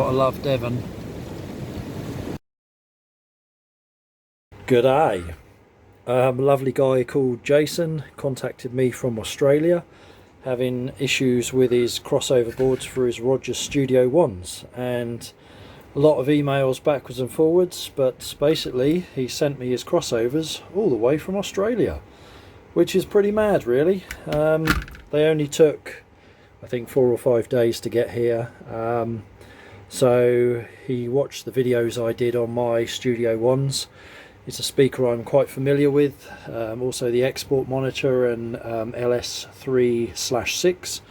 Gotta love Devon. G'day. A lovely guy called Jason contacted me from Australia, having issues with his crossover boards for his Rogers Studio Ones, and a lot of emails backwards and forwards, but basically he sent me his crossovers all the way from Australia, which is pretty mad really. They only took, I think, 4 or 5 days to get here. So he watched the videos I did on my Studio Ones. It's a speaker I'm quite familiar with, also the export monitor and LS3/6.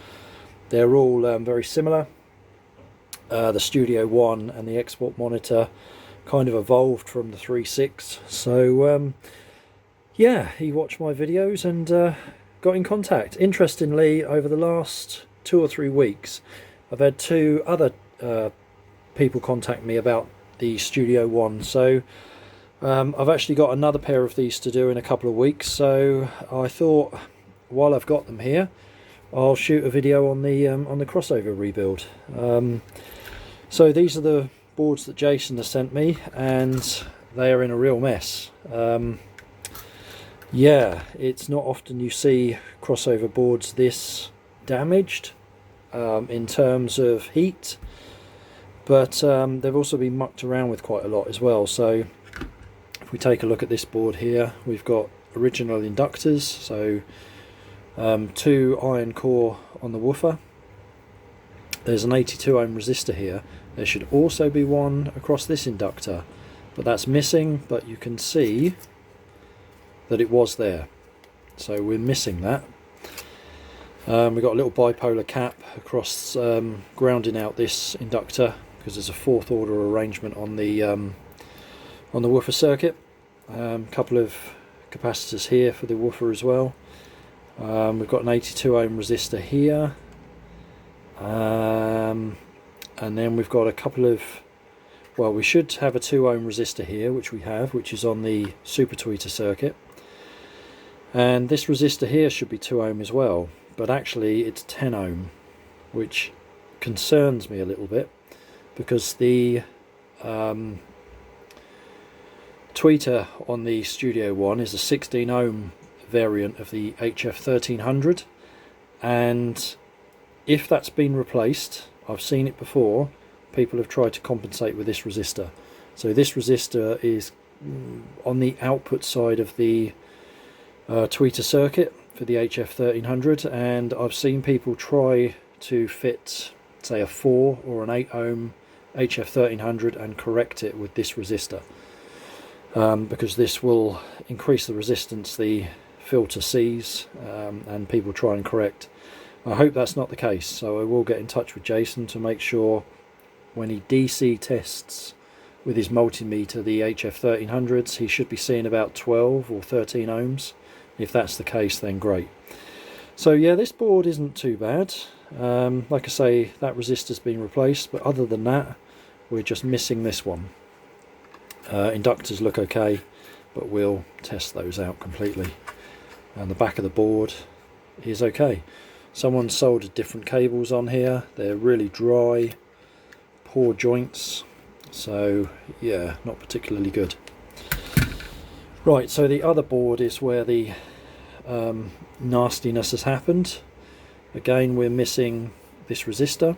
They're all very similar. The Studio One and the export monitor kind of evolved from the 3.6. So yeah, he watched my videos and got in contact. Interestingly, over the last 2 or 3 weeks, I've had 2 other people contact me about the Studio One. So I've actually got another pair of these to do in a couple of weeks, so I thought while I've got them here I'll shoot a video on the crossover rebuild. So these are the boards that Jason has sent me, and they are in a real mess. Yeah, it's not often you see crossover boards this damaged in terms of heat, but they've also been mucked around with quite a lot as well. So if we take a look at this board here, we've got original inductors, so 2 iron core on the woofer. There's an 82 ohm resistor here. There should also be one across this inductor, but that's missing, but you can see that it was there, so we're missing that. We've got a little bipolar cap across, grounding out this inductor, because there's a 4th order arrangement on the woofer circuit. Couple of capacitors here for the woofer as well. We've got an 82 ohm resistor here, and then we've got a couple of, well, we should have a 2 ohm resistor here, which we have, which is on the super tweeter circuit, and this resistor here should be 2 ohm as well, but actually it's 10 ohm, which concerns me a little bit, because the tweeter on the Studio One is a 16 ohm variant of the HF1300, and if that's been replaced, I've seen it before, people have tried to compensate with this resistor. So this resistor is on the output side of the tweeter circuit for the HF1300, and I've seen people try to fit, say, a 4 or an 8 ohm HF1300 and correct it with this resistor, because this will increase the resistance the filter sees, and people try and correct. I hope that's not the case, so I will get in touch with Jason to make sure when he DC tests with his multimeter the HF1300s, he should be seeing about 12 or 13 ohms. If that's the case, then great. So yeah, this board isn't too bad. Like I say, that resistor's been replaced, but other than that, we're just missing this one. Inductors look okay, but we'll test those out completely. And the back of the board is okay. Someone soldered different cables on here. They're really dry, poor joints, so yeah, not particularly good. Right, so the other board is where the nastiness has happened. Again, we're missing this resistor,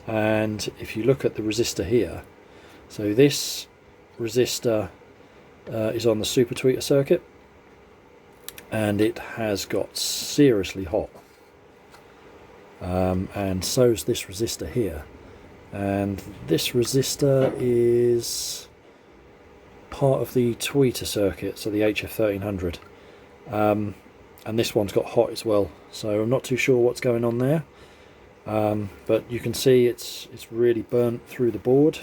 and if you look at the resistor here, so this resistor is on the super tweeter circuit, and it has got seriously hot, and so's this resistor here, and this resistor is part of the tweeter circuit, so the HF1300, and this one's got hot as well, so I'm not too sure what's going on there, but you can see it's really burnt through the board.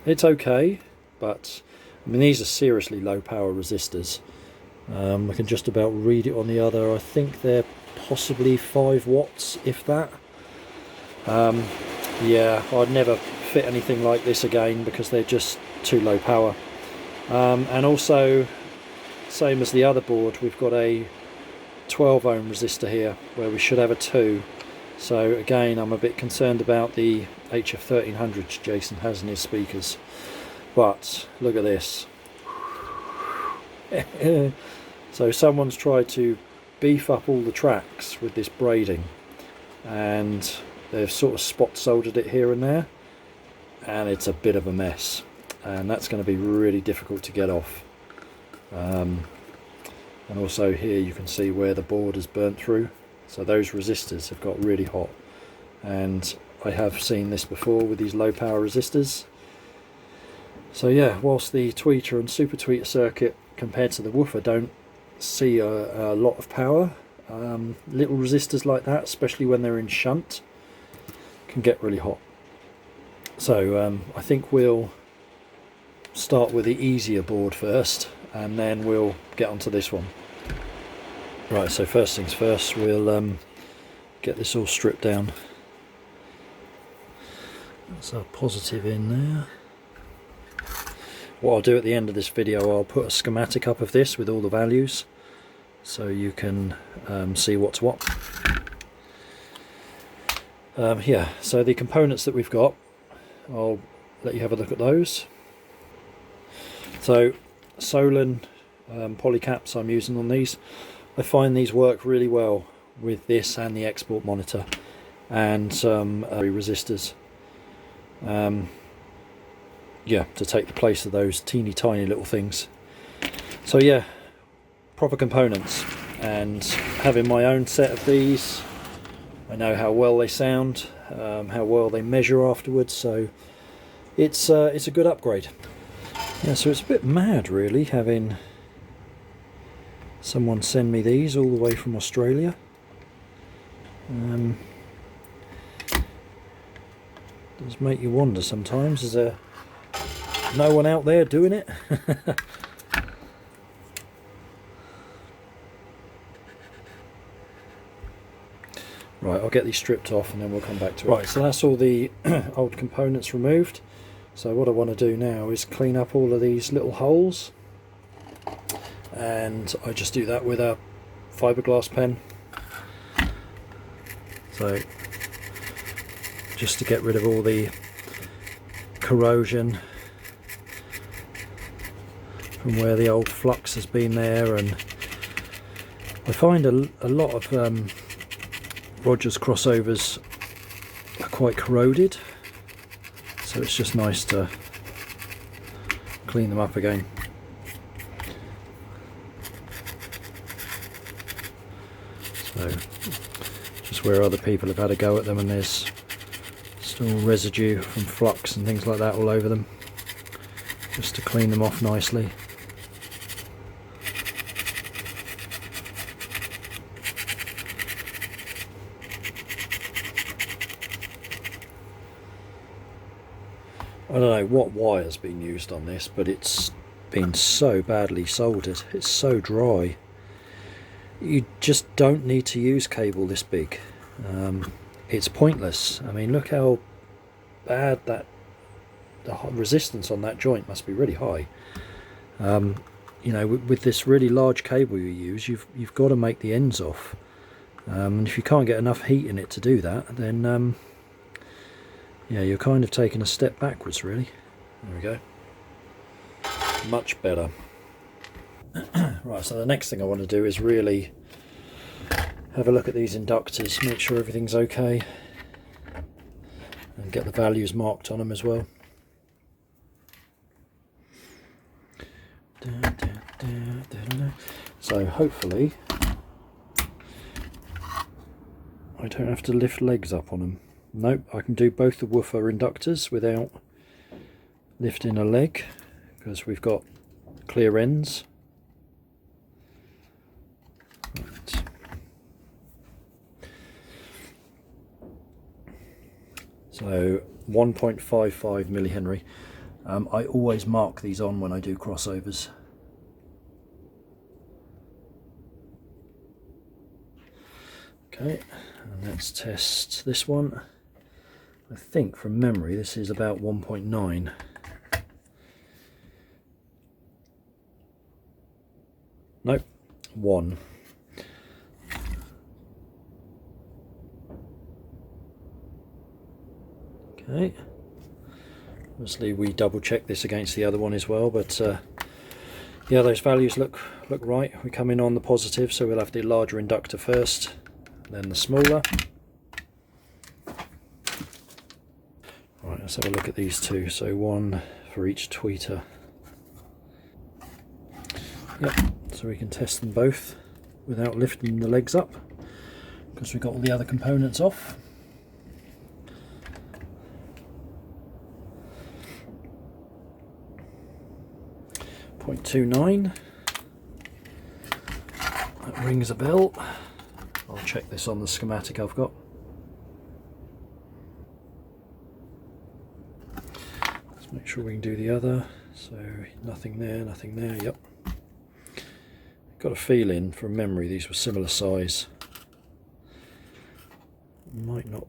It's okay, but I mean, these are seriously low power resistors. I can just about read it on the other. I think they're possibly 5 watts, if that. Yeah, I'd never fit anything like this again because they're just too low power. And also, same as the other board, we've got a 12 ohm resistor here where we should have a 2, So again, I'm a bit concerned about the HF 1300s Jason has in his speakers. But look at this. So someone's tried to beef up all the tracks with this braiding, and they've sort of spot soldered it here and there, and it's a bit of a mess, and that's going to be really difficult to get off. And also here you can see where the board is burnt through, so those resistors have got really hot, and I have seen this before with these low power resistors. So yeah, whilst the tweeter and super tweeter circuit compared to the woofer don't see a lot of power, little resistors like that, especially when they're in shunt, can get really hot. So I think we'll start with the easier board first, and then we'll get onto this one. Right, so first things first, we'll get this all stripped down. That's our positive in there. What I'll do at the end of this video, I'll put a schematic up of this with all the values, so you can see what's what. Yeah, so the components that we've got, I'll let you have a look at those. So Solon polycaps I'm using on these. I find these work really well with this and the export monitor, and some resistors. Yeah, to take the place of those teeny tiny little things. So yeah, proper components, and having my own set of these, I know how well they sound, how well they measure afterwards, so it's a good upgrade. Yeah, so it's a bit mad really having someone send me these all the way from Australia. Does make you wonder sometimes, is there no one out there doing it? Right, I'll get these stripped off and then we'll come back to it. Right, so that's all the old components removed. So what I want to do now is clean up all of these little holes, and I just do that with a fiberglass pen. So just to get rid of all the corrosion from where the old flux has been there. And I find a lot of Rogers crossovers are quite corroded, so it's just nice to clean them up again. So just where other people have had a go at them and there's still residue from flux and things like that all over them, just to clean them off nicely. I don't know what wire's been used on this, but it's been so badly soldered. It's so dry. You just don't need to use cable this big. It's pointless. I mean, look how bad the resistance on that joint must be really high. You know, with this really large cable you use, you've got to make the ends off. And if you can't get enough heat in it to do that, then yeah, you're kind of taking a step backwards, really. There we go. Much better. Right, so the next thing I want to do is really have a look at these inductors, make sure everything's okay, and get the values marked on them as well. So hopefully I don't have to lift legs up on them. Nope, I can do both the woofer inductors without lifting a leg, because we've got clear ends. Right. So 1.55 millihenry. I always mark these on when I do crossovers. Okay, and let's test this one. I think from memory this is about 1.9. Nope, 1. Okay, obviously we double check this against the other one as well, but yeah, those values look right. We come in on the positive, so we'll have the larger inductor first, then the smaller. Right, let's have a look at these two. So one for each tweeter. Yep, so we can test them both without lifting the legs up, because we've got all the other components off. .29. That rings a bell. I'll check this on the schematic I've got. Let's make sure we can do the other. So nothing there, nothing there. Yep. Got a feeling from memory these were similar size. Might not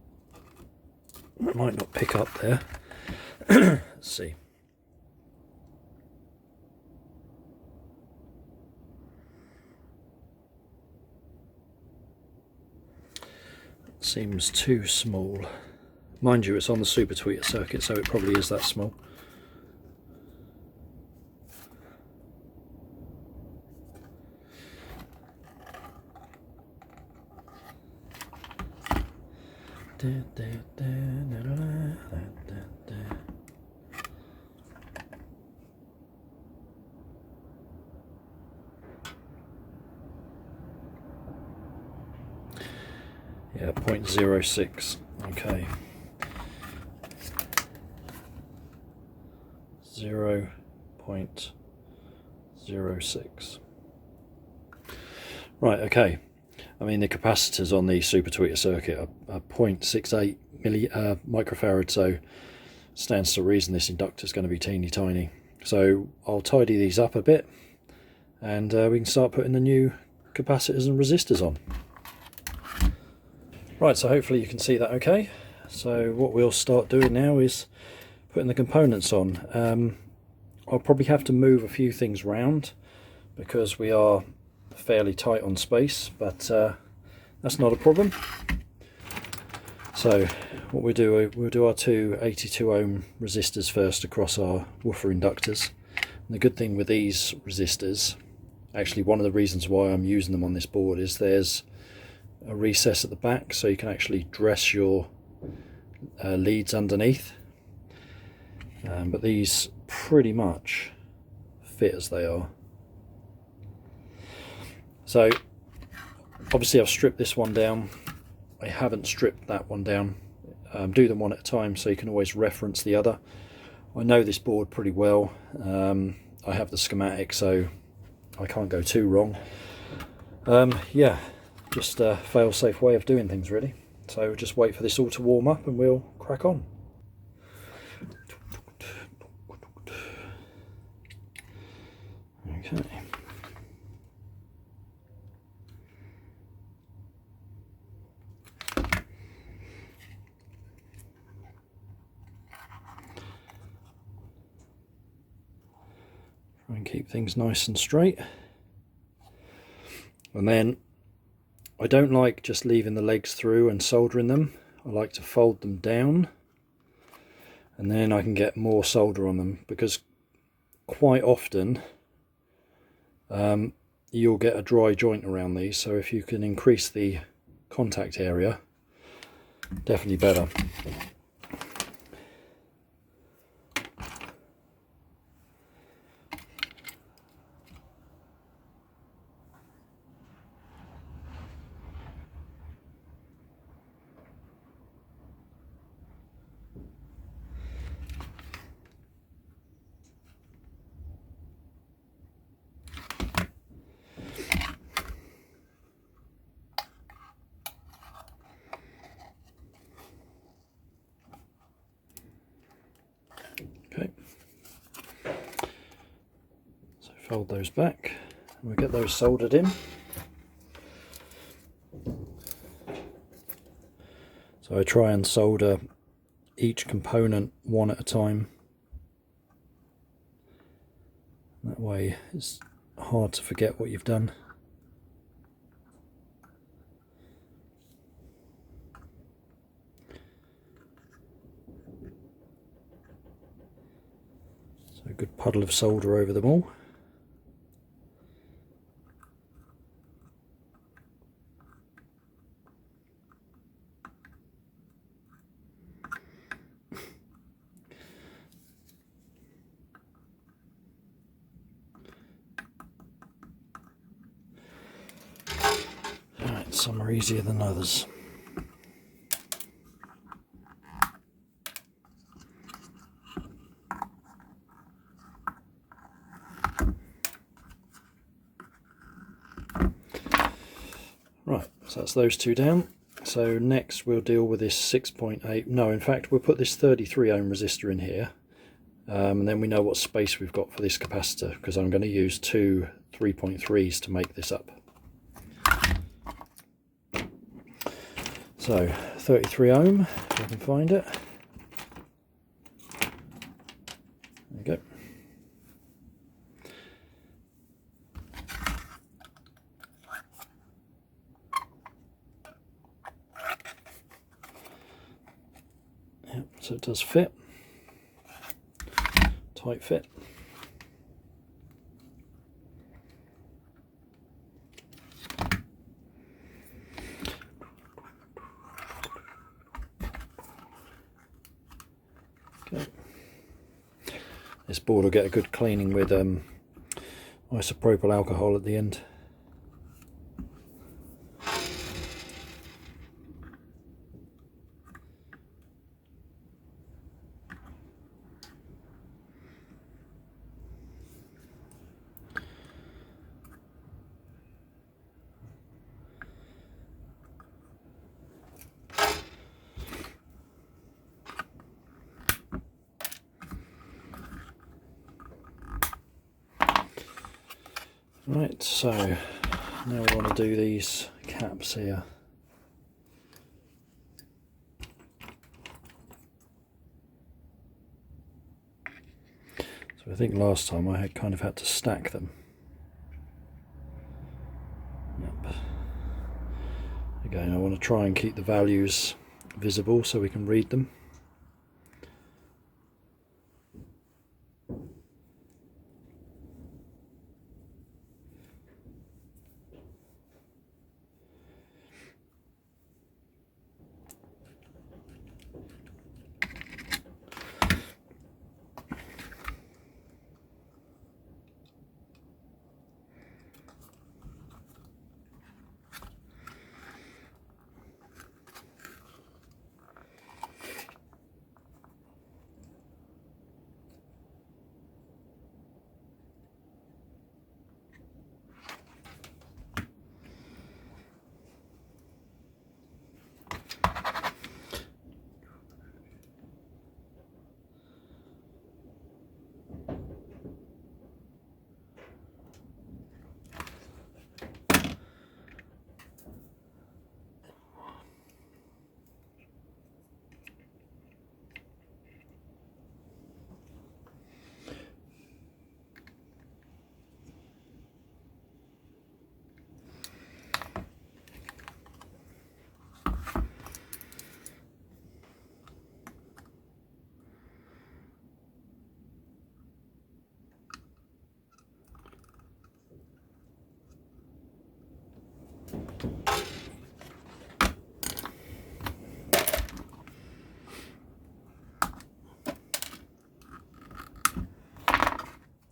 pick up there. Let's see. Seems too small. Mind you, it's on the super tweeter circuit, so it probably is that small. Yeah, 0.06. Okay. 0.06. Right, okay. I mean, the capacitors on the super tweeter circuit are 0.68 microfarad, so stands to reason this inductor is going to be teeny tiny. So I'll tidy these up a bit, and we can start putting the new capacitors and resistors on. Right, so hopefully you can see that okay. So what we'll start doing now is putting the components on. I'll probably have to move a few things round because we are fairly tight on space, but that's not a problem. So what we'll do our two 82 ohm resistors first across our woofer inductors. And the good thing with these resistors, actually one of the reasons why I'm using them on this board, is there's a recess at the back, so you can actually dress your leads underneath. But these pretty much fit as they are. So obviously I've stripped this one down. I haven't stripped that one down. Do them one at a time so you can always reference the other. I know this board pretty well. I have the schematic, so I can't go too wrong. Yeah, just a fail-safe way of doing things really. So just wait for this all to warm up and we'll crack on. Okay. Try and keep things nice and straight. And then I don't like just leaving the legs through and soldering them. I like to fold them down, and then I can get more solder on them, because quite often you'll get a dry joint around these, so if you can increase the contact area, definitely better. Okay, so fold those back and we get those soldered in. So I try and solder each component one at a time. That way it's hard to forget what you've done. good puddle of solder over them all. Alright, some are easier than others. Right, so that's those two down. So next we'll deal with this 6.8, no, in fact we'll put this 33 ohm resistor in here, and then we know what space we've got for this capacitor, because I'm going to use two 3.3s to make this up. So 33 ohm, if I can find it. There we go. Yep, so it does fit. Tight fit. Okay. This board will get a good cleaning with isopropyl alcohol at the end. Right, so now we want to do these caps here. So I think last time I had kind of had to stack them. Yep. Again, I want to try and keep the values visible so we can read them.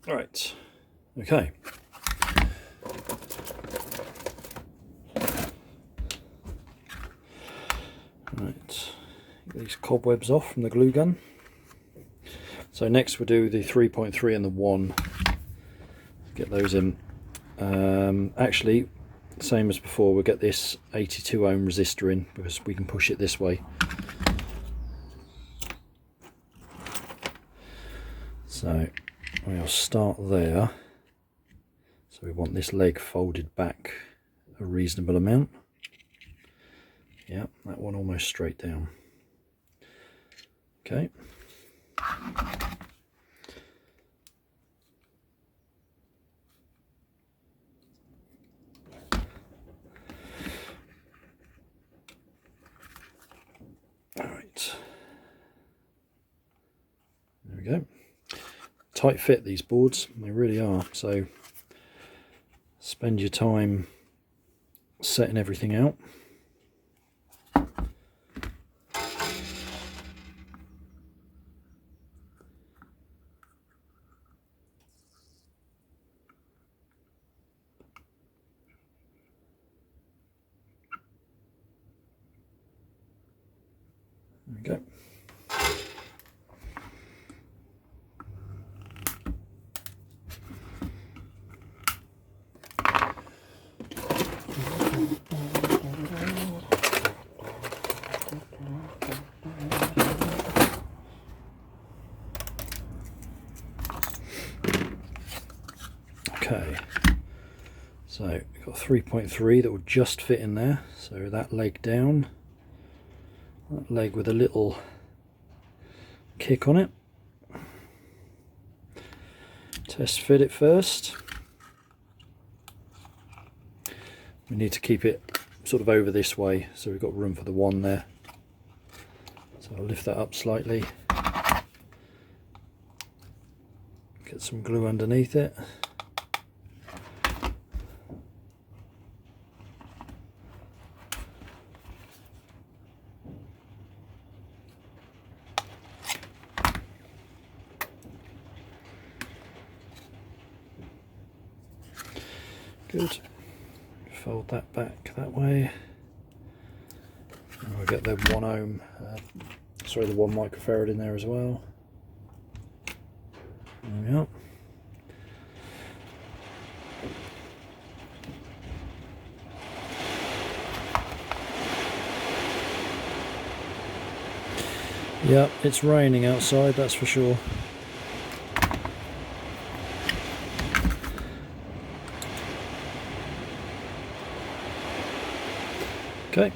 Right, okay. Right, get these cobwebs off from the glue gun. So next we'll do the 3.3 and the 1. Get those in. Actually, same as before, we'll get this 82 ohm resistor in because we can push it this way. So we'll start there. So we want this leg folded back a reasonable amount. Yeah, that one almost straight down. Okay. All right. There we go. tight fit, these boards, they really are. So spend your time setting everything out. There we go. Okay, so we've got 3.3 that will just fit in there, so that leg down, that leg with a little kick on it. Test fit it first. We need to keep it sort of over this way, so we've got room for the one there. So I'll lift that up slightly, get some glue underneath it. Good. Fold that back that way. And we'll get the 1 ohm, the 1 microfarad in there as well. There we are. Yeah, it's raining outside, that's for sure. Okay.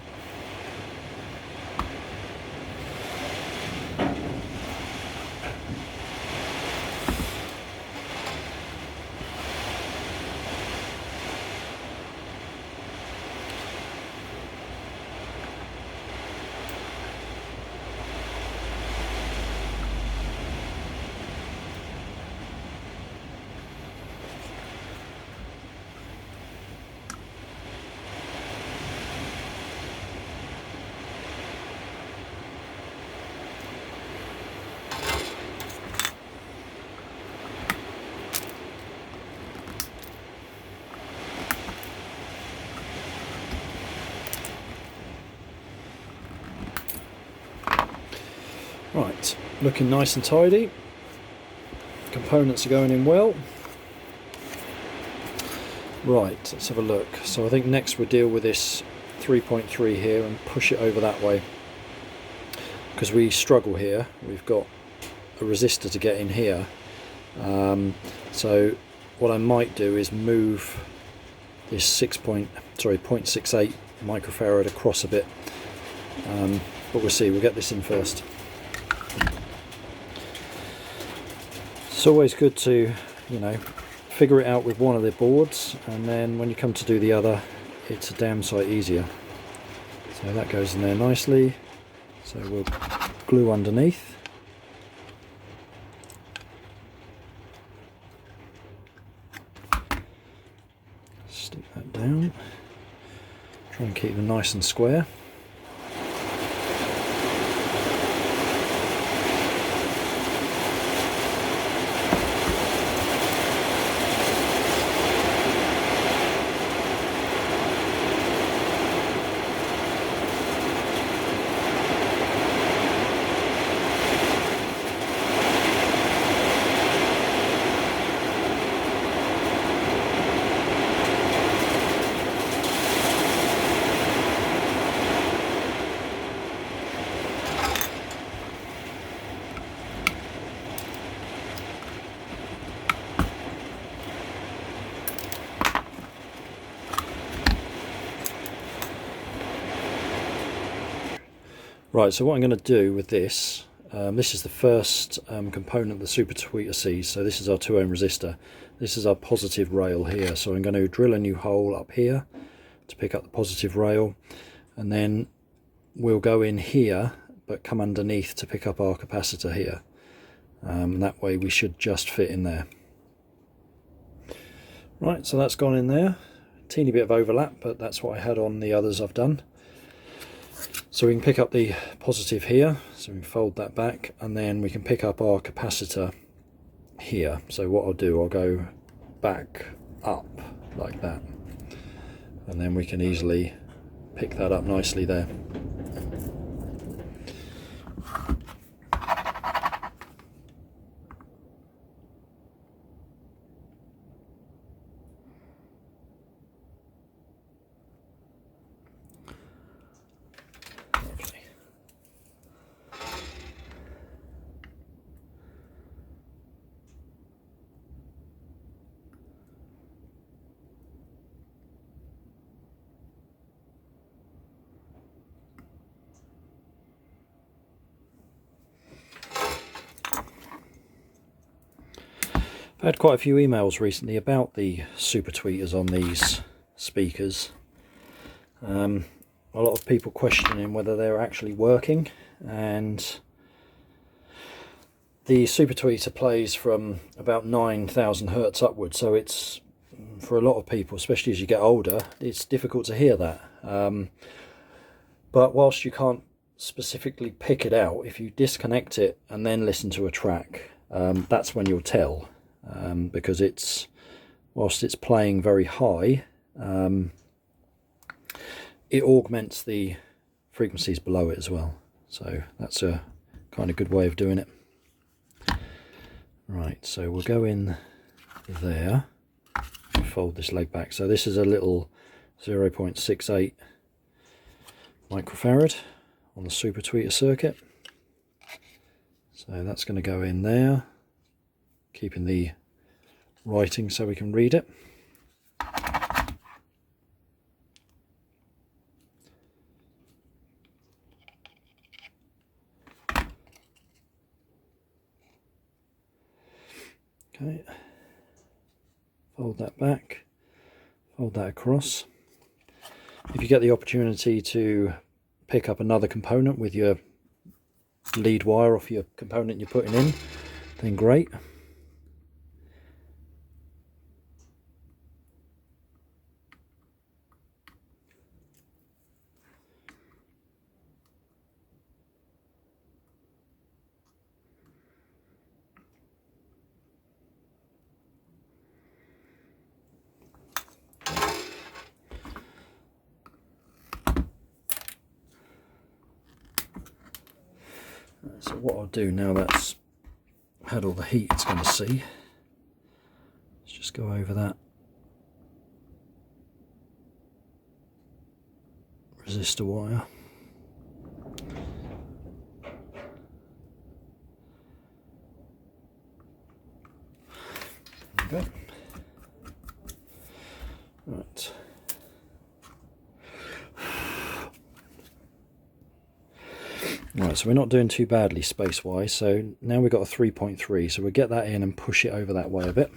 Right, looking nice and tidy. Components are going in well. Right, let's have a look. So I think next we'll deal with this 3.3 here and push it over that way, because we struggle here. We've got a resistor to get in here. So what I might do is move this 0.68 microfarad across a bit, but we'll see. We'll get this in first. It's always good to, figure it out with one of the boards, and then when you come to do the other, it's a damn sight easier. So that goes in there nicely. So we'll glue underneath. Stick that down. Try and keep them nice and square. Right, so what I'm going to do with this, this is the first component the super tweeter sees. So this is our 2 ohm resistor. This is our positive rail here. So I'm going to drill a new hole up here to pick up the positive rail, and then we'll go in here but come underneath to pick up our capacitor here. That way we should just fit in there. Right, so that's gone in there. Teeny bit of overlap, but that's what I had on the others I've done. So we can pick up the positive here, so we can fold that back, and then we can pick up our capacitor here. So what I'll do, I'll go back up like that, and then we can easily pick that up nicely there. I've had quite a few emails recently about the super tweeters on these speakers. A lot of people questioning whether they're actually working, and the super tweeter plays from about 9,000 hertz upwards, so it's, for a lot of people, especially as you get older, it's difficult to hear that. But whilst you can't specifically pick it out, if you disconnect it and then listen to a track, that's when you'll tell. Because it's, whilst it's playing very high, it augments the frequencies below it as well. So that's a kind of good way of doing it. Right, so we'll go in there and fold this leg back. So this is a little 0.68 microfarad on the super tweeter circuit. So that's going to go in there, keeping the writing so we can read it. Okay, fold that back, fold that across. If you get the opportunity to pick up another component with your lead wire off your component you're putting in, then great. So what I'll do now that's had all the heat it's going to see, let's just go over that resistor wire. There we go. Right. Right, so we're not doing too badly space-wise, so now we've got a 3.3, so we'll get that in and push it over that way a bit.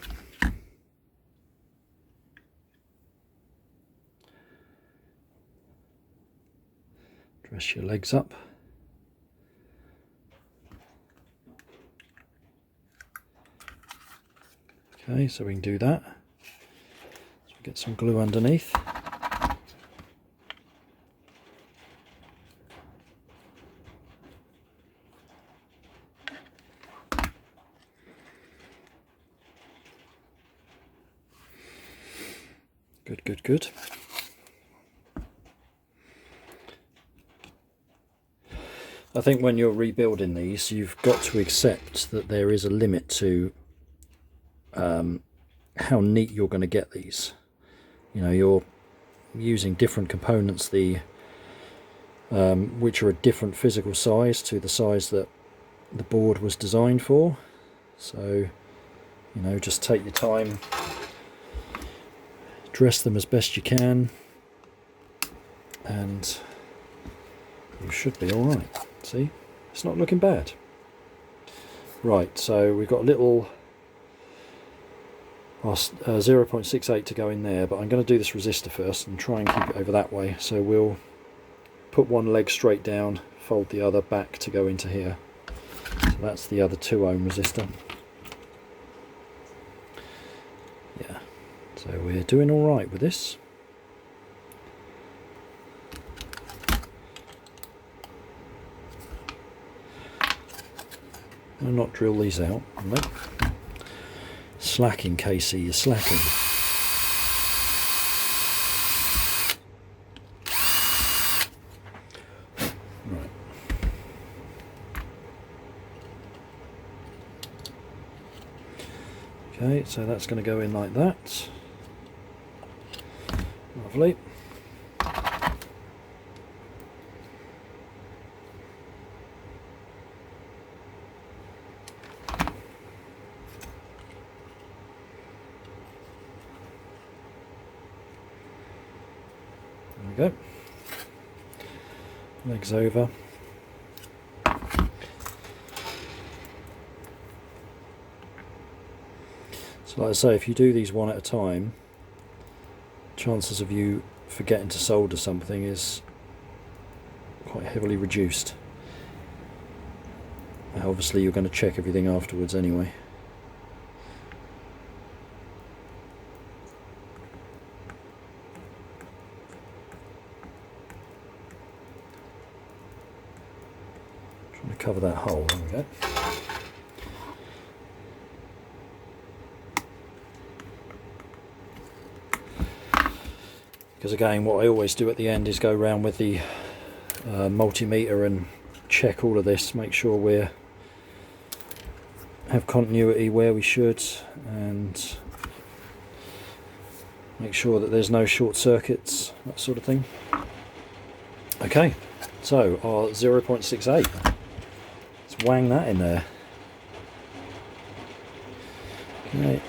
Dress your legs up. Okay, so we can do that. So we get some glue underneath. Good, good, good. I think when you're rebuilding these, you've got to accept that there is a limit to how neat you're going to get these. You know, you're using different components, which are a different physical size to the size that the board was designed for. So, you know, just take your time. Dress them as best you can, and you should be alright. See, it's not looking bad. Right, so we've got a little 0.68 to go in there, but I'm going to do this resistor first and try and keep it over that way. So we'll put one leg straight down, fold the other back to go into here. So that's the other 2 ohm resistor. Yeah, so we're doing all right with this. I'll not drill these out. Nope. Slacking, Casey, you're slacking. Right. Okay, so that's going to go in like that. Lovely. There we go. Legs over. So like I say, if you do these one at a time, chances of you forgetting to solder something is quite heavily reduced. Obviously you're going to check everything afterwards anyway. Trying to cover that hole, there we go. Because again, what I always do at the end is go around with the multimeter and check all of this, make sure we have continuity where we should, and make sure that there's no short circuits, that sort of thing. Okay, so our 0.68, let's wang that in there. Okay,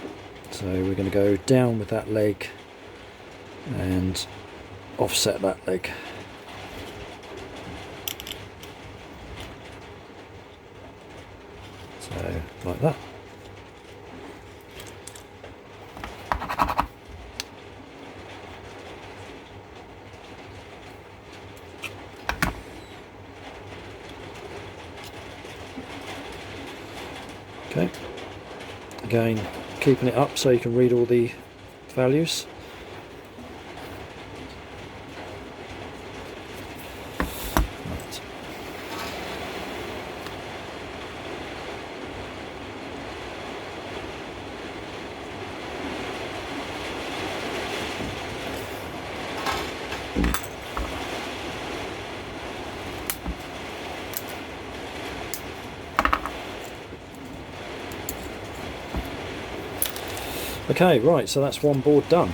so we're going to go down with that leg and offset that leg. So like that. Okay, again keeping it up so you can read all the values. Okay, right, so that's one board done.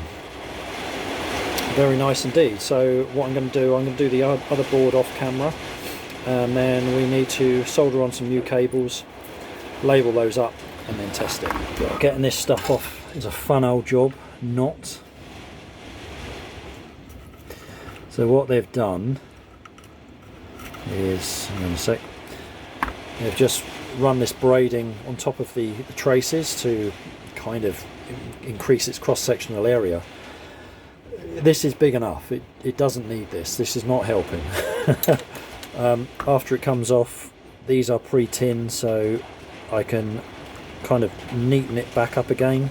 Very nice indeed. So what I'm going to do the other board off camera, and then we need to solder on some new cables, label those up, and then test it. Getting this stuff off is a fun old job, not. So what they've done is, hang on a sec, they've just run this braiding on top of the traces to kind of increase its cross-sectional area. This is big enough, it doesn't need this is not helping. After it comes off, these are pre-tinned, so I can kind of neaten it back up again,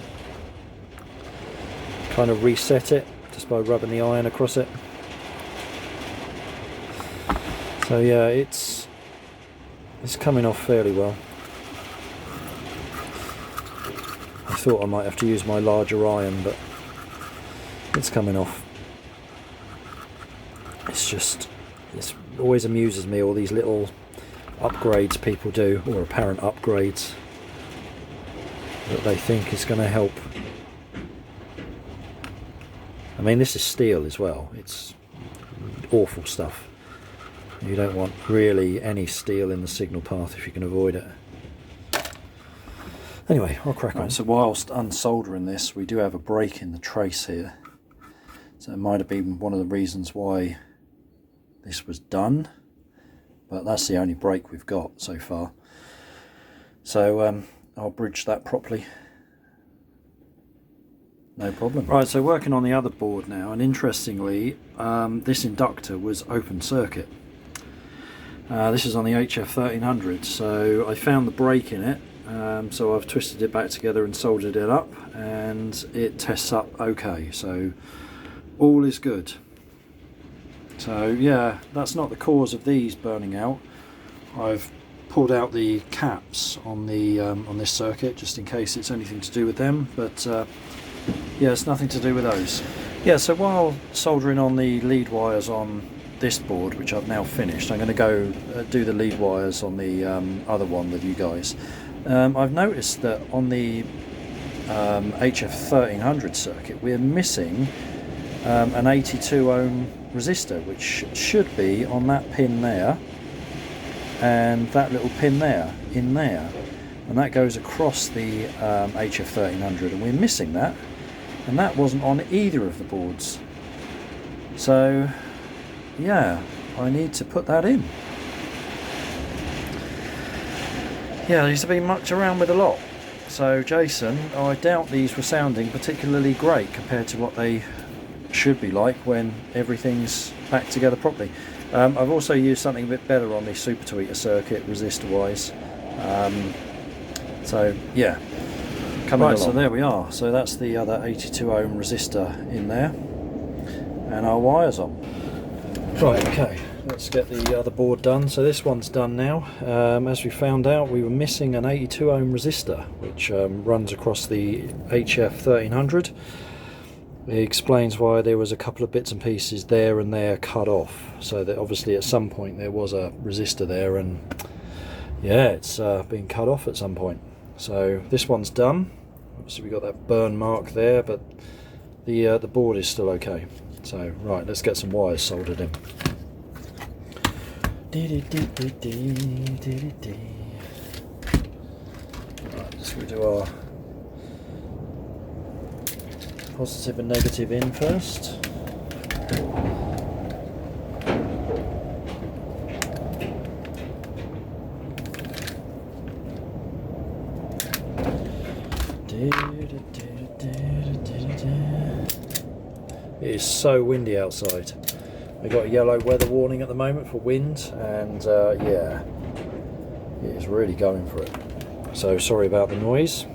kind of reset it just by rubbing the iron across it. So yeah, it's coming off fairly well. I thought I might have to use my larger iron, but it's coming off. It always amuses me, all these little upgrades people do, or apparent upgrades that they think is going to help. I mean, this is steel as well, it's awful stuff. You don't want really any steel in the signal path if you can avoid it. Anyway, I'll crack on. So whilst unsoldering this, we do have a break in the trace here. So it might have been one of the reasons why this was done, but that's the only break we've got so far. So I'll bridge that properly. No problem. Right, so working on the other board now, and interestingly, this inductor was open circuit. This is on the HF 1300, so I found the break in it, so I've twisted it back together and soldered it up, and it tests up okay, so all is good. So yeah, that's not the cause of these burning out. I've pulled out the caps on the on this circuit just in case it's anything to do with them, but yeah, it's nothing to do with those. Yeah, so while soldering on the lead wires on this board, which I've now finished, I'm going to go do the lead wires on the other one with you guys. I've noticed that on the HF 1300 circuit we're missing an 82 ohm resistor, which should be on that pin there and that little pin there, in there, and that goes across the HF 1300, and we're missing that, and that wasn't on either of the boards. So yeah, I need to put that in. Yeah, these have been mucked around with a lot. So Jason, I doubt these were sounding particularly great compared to what they should be like when everything's back together properly. I've also used something a bit better on the super tweeter circuit, resistor wise. So yeah, coming along. So there we are. So that's the other 82 ohm resistor in there, and our wires on. Right, okay, let's get the other board done. So this one's done now. As we found out, we were missing an 82 ohm resistor, which runs across the HF 1300. It explains why there was a couple of bits and pieces there and there cut off, so that obviously at some point there was a resistor there, and yeah, it's been cut off at some point. So this one's done. Obviously we got that burn mark there, but the board is still okay. So right, let's get some wires soldered in. Right, just going to do our positive and negative in first. It is so windy outside. We've got a yellow weather warning at the moment for wind, and yeah, it is really going for it. So sorry about the noise.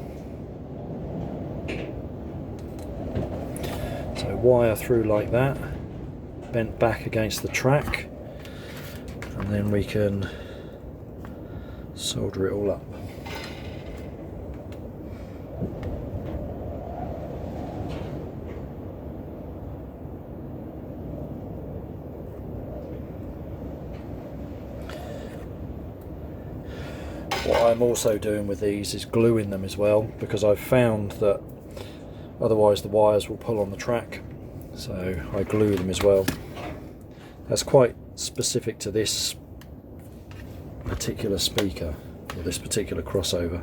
So wire through like that, bent back against the track, and then we can solder it all up. What I'm also doing with these is gluing them as well, because I've found that otherwise the wires will pull on the track, so I glue them as well. That's quite specific to this particular speaker, or this particular crossover.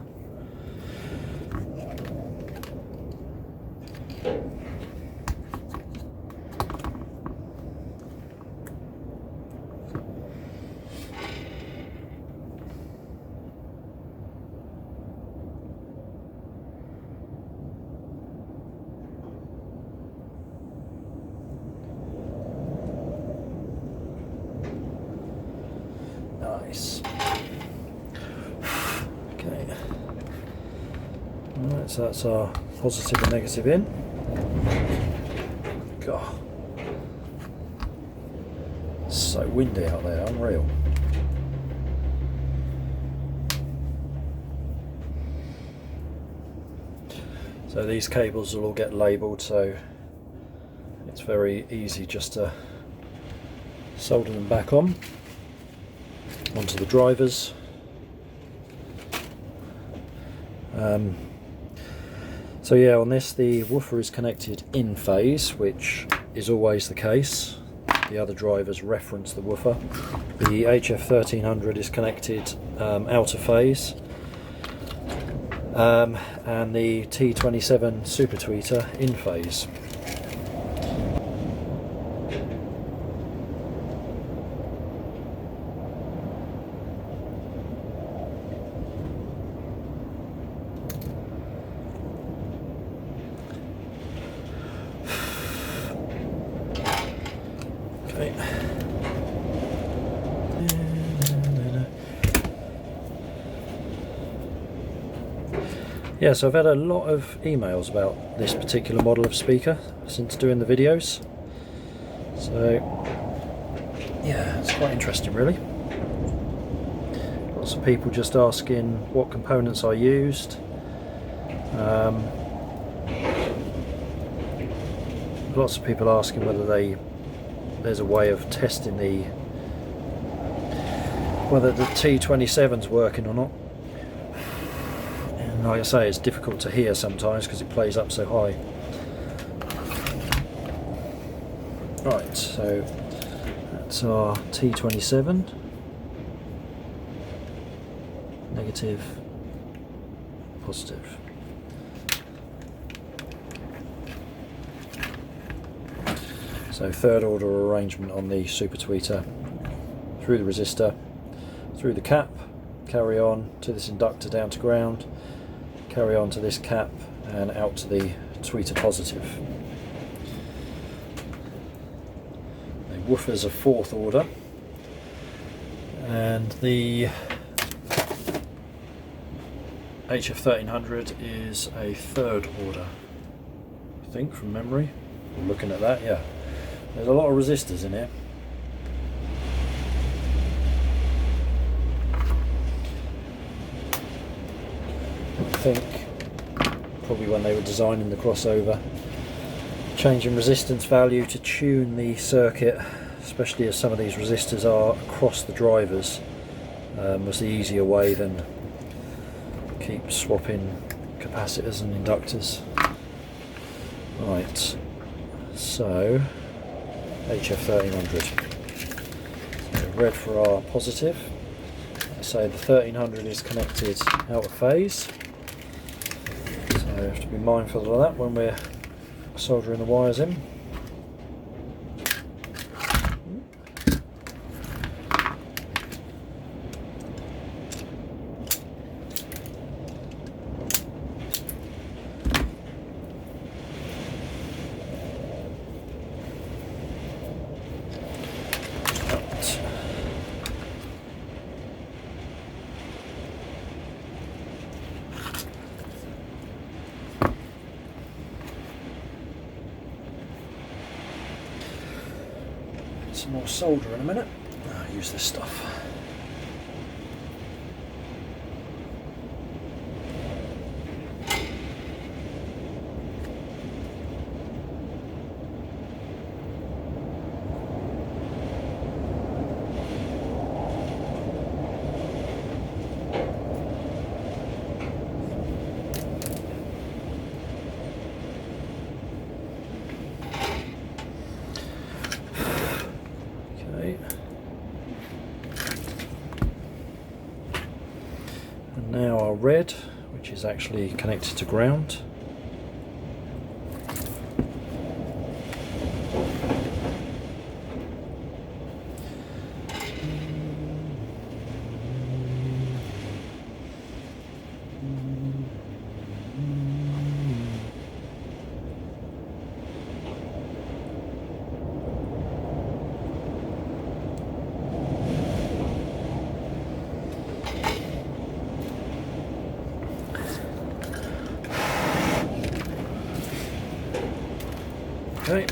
Nice. Okay. Alright, so that's our positive and negative in. God. It's so windy out there, unreal. So these cables will all get labelled, so it's very easy just to solder them back on onto the drivers. So yeah, on this the woofer is connected in phase, which is always the case. The other drivers reference the woofer. The HF 1300 is connected out of phase, and the T27 super tweeter in phase. Okay. Yeah, so I've had a lot of emails about this particular model of speaker since doing the videos. So yeah, it's quite interesting really. Lots of people just asking what components I used. Lots of people asking whether there's a way of testing whether the T27's working or not. And like I say, it's difficult to hear sometimes because it plays up so high. Right, so that's our T27. Negative, positive. So third order arrangement on the super tweeter, through the resistor, through the cap, carry on to this inductor down to ground, carry on to this cap and out to the tweeter positive. The woofer's a fourth order and the HF1300 is a third order, I think, from memory. I'm looking at that, yeah. There's a lot of resistors in here. I think probably when they were designing the crossover, changing resistance value to tune the circuit, especially as some of these resistors are across the drivers, was the easier way than keep swapping capacitors and inductors. Right, so HF1300. So red for our positive. So the 1300 is connected out of phase. So we have to be mindful of that when we're soldering the wires in. Some more solder in a minute. I'll use this stuff. And now our red, which is actually connected to ground. Okay.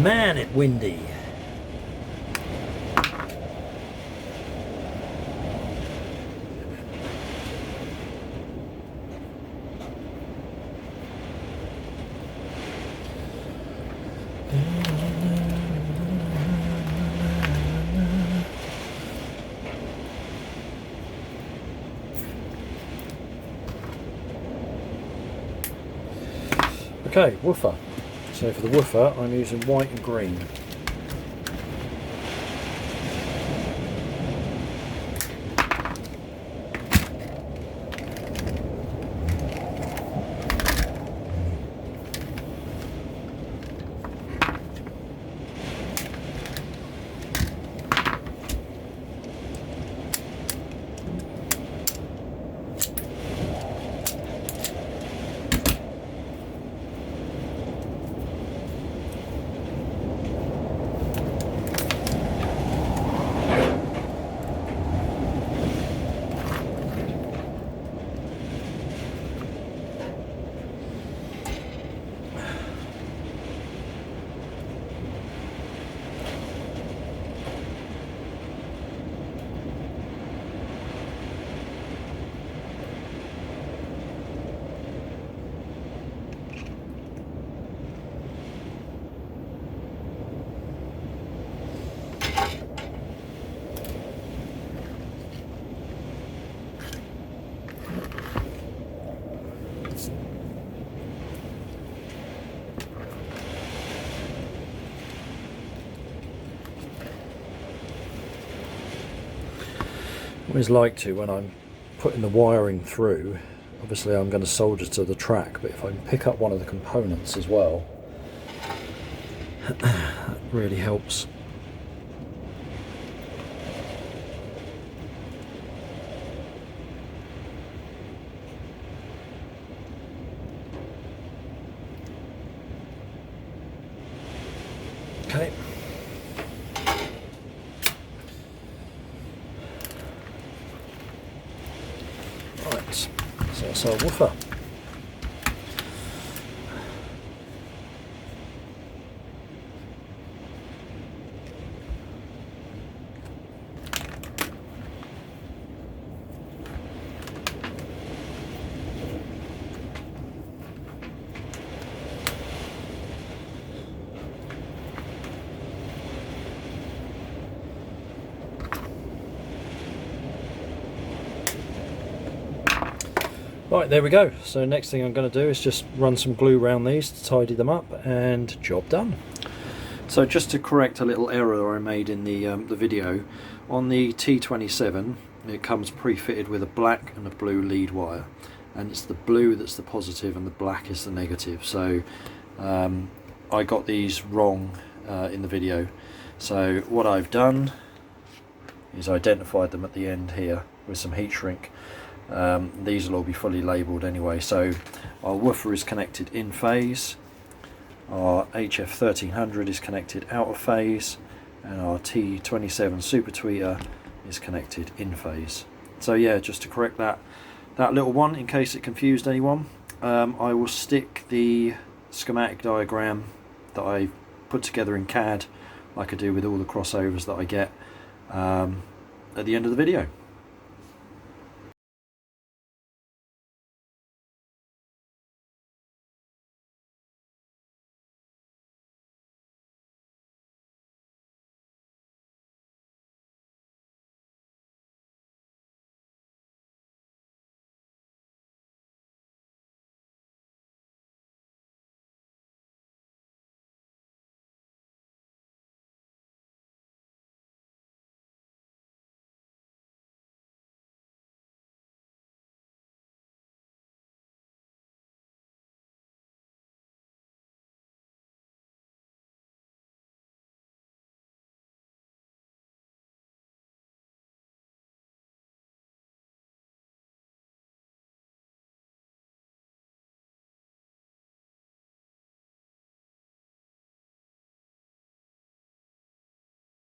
Man, it's windy. Okay, woofer. So for the woofer, I'm using white and green. Always like to, when I'm putting the wiring through, obviously I'm going to solder to the track, but if I can pick up one of the components as well, that really helps. Okay. Right, so that's our woofer. Right, there we go. So next thing I'm going to do is just run some glue around these to tidy them up, and job done. So just to correct a little error I made in the video, on the T27 it comes pre-fitted with a black and a blue lead wire, and it's the blue that's the positive and the black is the negative. So I got these wrong in the video. So what I've done is identified them at the end here with some heat shrink. These will all be fully labelled anyway. So our woofer is connected in phase, our HF 1300 is connected out of phase, and our T27 super tweeter is connected in phase. So yeah, just to correct that little one in case it confused anyone, I will stick the schematic diagram that I put together in CAD, like I do with all the crossovers that I get, at the end of the video.